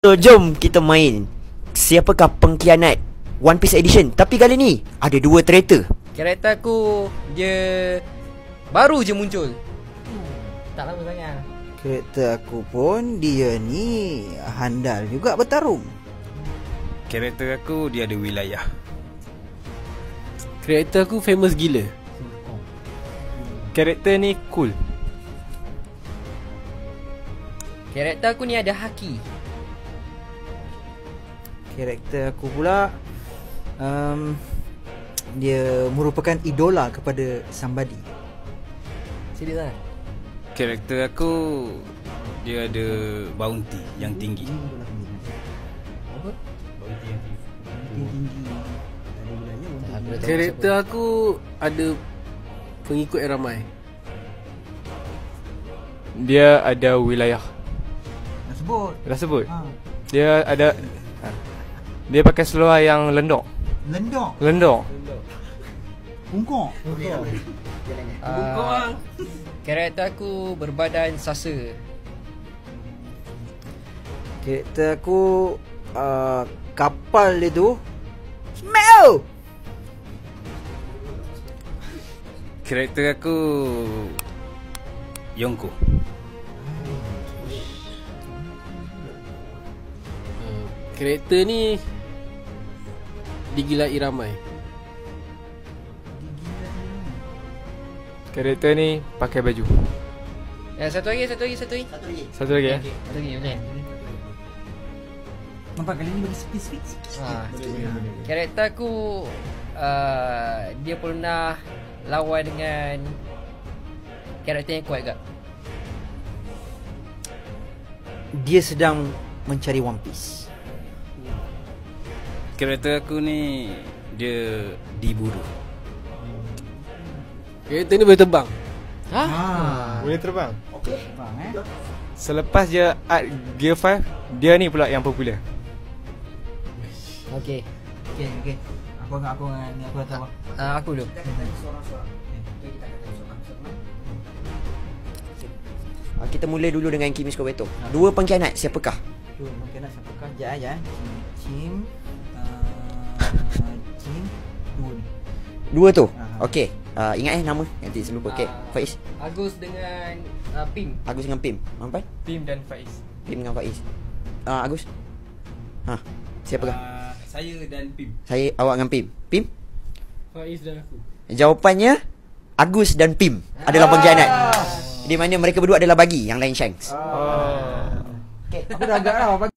So jom kita main siapakah pengkhianat One Piece Edition. Tapi kali ni ada dua traitor. Karakter aku dia baru je muncul. Tak lama sangat. Karakter aku pun dia ni handal juga bertarung. Karakter aku dia ada wilayah. Karakter aku famous gila. Karakter ni cool. Karakter aku ni ada haki. Karakter aku pula dia merupakan idola kepada somebody. Serius lah. Karakter aku dia ada bounty yang tinggi. Karakter aku ada pengikut yang ramai. Dia ada wilayah. Dah sebut. Dah sebut. Ha. Dia ada dia pakai seluar yang lendok. Lendok. Bungkuk. Karakter aku berbadan sasa. Karakter aku kapal dia tu smell. Karakter aku Yonko. Karakter ni digilai ramai. Karakter ni pakai baju. Satu lagi. Satu lagi ya. Satu lagi boleh. Nampak kali ni bagi spesifik. Karakter aku dia pernah lawan dengan karakter yang kuat juga. Dia sedang mencari One Piece. Karakter aku ni dia diburu. Karakter ni boleh terbang. Boleh terbang. Bang Selepas dia art Gear 5, dia ni pula yang popular. Okey. Okey. Aku dah tahu. Aku dulu. Kita mula dulu dengan Kimi Skobeto. Dua pengkhianat siapakah? Tu mungkin nak siapakah je Cim dua ni. Dua tu. Aha. Okey. Ingat nama nanti lupa. Okey. Faiz. Agus dengan Pim. Agus dengan Pim. Mampan? Pim dan Faiz. Pim dengan Faiz. Agus. Siapakah? Saya dan Pim. Saya, awak dengan Pim. Pim? Faiz dan aku. Jawapannya Agus dan Pim adalah pengkhianat. Di mana mereka berdua adalah bagi, yang lain Shanks. Aku dah agak lah